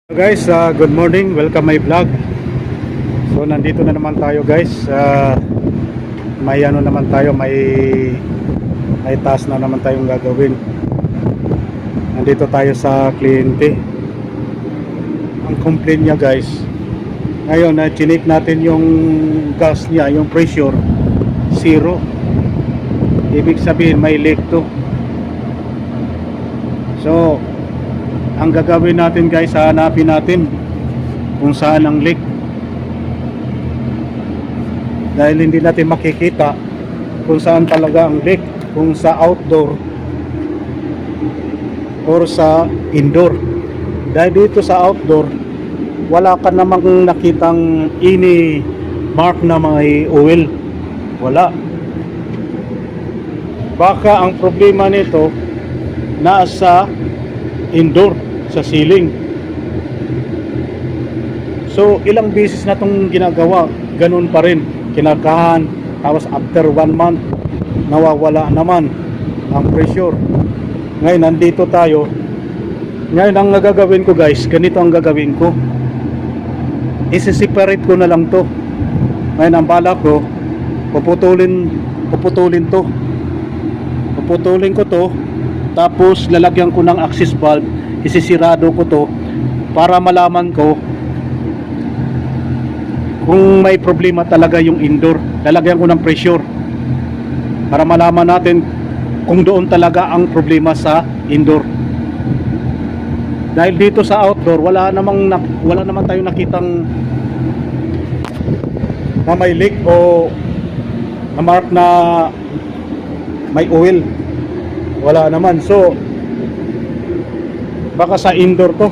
Guys, good morning. Welcome my vlog. So nandito na naman tayo guys. May ano naman tayo, may task na naman tayong gagawin. Nandito tayo sa kliyente. Ang complaint niya guys, ngayon na chinik natin yung gas niya, yung pressure zero. Ibig sabihin may leak to. So ang gagawin natin guys, hanapin natin kung saan ang leak. Dahil hindi natin makikita kung saan talaga ang leak, kung sa outdoor or sa indoor. Dahil dito sa outdoor, wala ka namang nakitang ini mark na may oil. Wala. Baka ang problema nito nasa indoor, sa ceiling. So ilang beses na itong ginagawa, ganun pa rin, kinakahan. Tapos after 1 month nawawala naman ang pressure. Ngayon nandito tayo. Ngayon ang gagawin ko guys, ganito ang gagawin ko, isi-separate ko na lang to. Ngayon ang bala ko, puputulin ko to, tapos lalagyan ko ng access valve, isisirado ko to para malaman ko kung may problema talaga yung indoor. Lalagyan ko ng pressure para malaman natin kung doon talaga ang problema sa indoor. Dahil dito sa outdoor, wala naman tayong nakitang na may leak o na mark na may oil. Wala naman. So baka sa indoor to.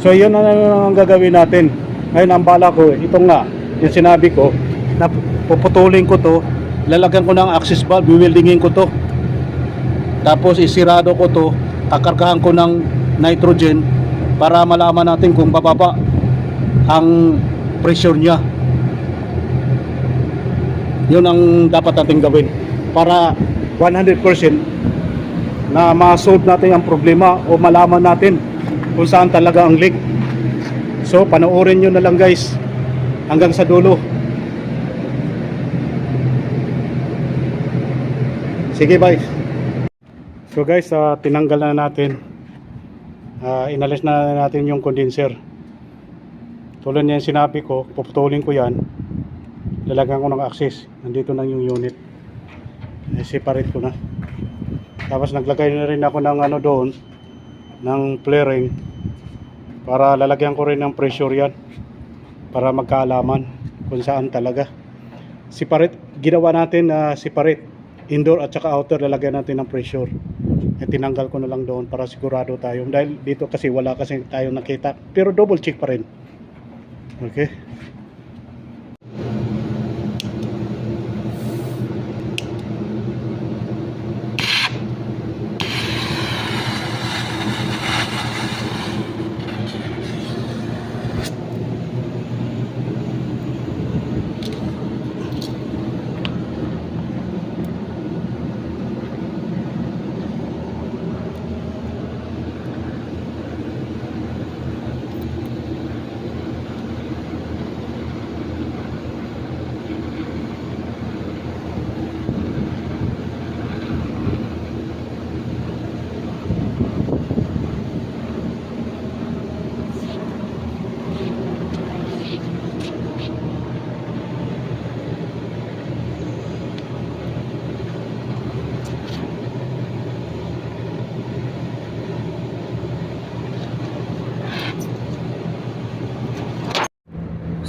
So yun ang gagawin natin. Ngayon ang bala ko, ito nga yung sinabi ko, na puputulin ko to, lalagyan ko ng access valve, wieldingin ko to, tapos isirado ko to, kakargahan ko ng nitrogen para malaman natin kung bababa ang pressure nya. Yun ang dapat natin gawin para 100% na ma-solve natin ang problema o malaman natin kung saan talaga ang leak. So panoorin nyo na lang guys hanggang sa dulo. Sige bye. So guys, tinanggal na natin, inalis na natin yung condenser. Tulad niyan sinabi ko, puputulin ko yan, lalagyan ko ng access. Nandito na yung unit, separate ko na. Tapos naglagay na rin ako ng ano doon, ng flaring, para lalagyan ko rin ng pressure yan para magkaalaman kung saan talaga. Separate, ginawa natin na separate, indoor at saka outer, lalagyan natin ng pressure. E tinanggal ko na lang doon para sigurado tayo. Dahil dito kasi wala kasi tayong nakita, pero double check pa rin. Okay.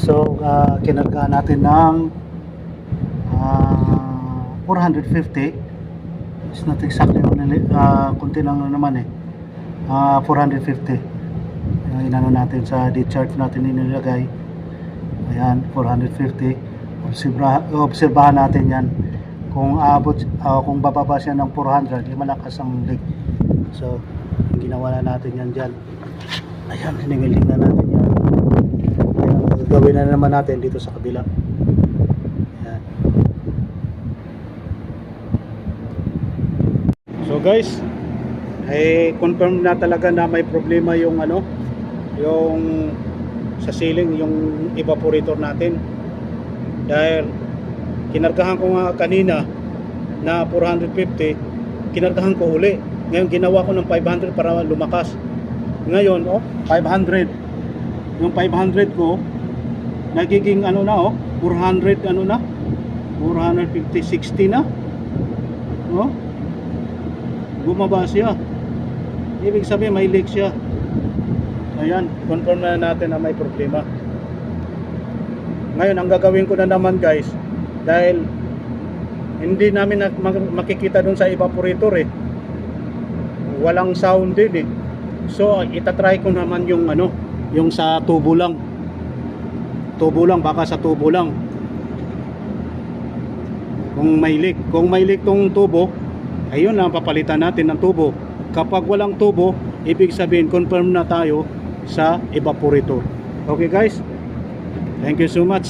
So kinargaan natin ng 450. It's not exactly kunti lang naman 450 yung inano natin sa discharge natin inilagay. Ayan, 450. Obserbahan natin yan kung kung bababa siya ng 400, malakas ang leak. So ginawa na natin yan dyan. Ayan, hiniwiling na natin yan. Gawin na naman natin dito sa kabila. Ayan. So guys, confirm na talaga na may problema yung yung sa ceiling, yung evaporator natin. Dahil kinargahan ko nga kanina na 450, kinargahan ko uli. Ngayon ginawa ko ng 500 para lumakas. Ngayon 500. Yung 500 ko nagiging 400 450, 60 na. Bumaba siya. Ibig sabihin may leak siya. Ayan, confirm na natin na may problema. Ngayon, ang gagawin ko na naman guys, dahil hindi namin makikita dun sa evaporator walang sound din so itatry ko naman yung yung sa tubo lang, baka sa tubo lang kung may leak tong tubo, ayun lang, papalitan natin ng tubo. Kapag walang tubo, ibig sabihin confirm na tayo sa evaporator. Okay guys, thank you so much.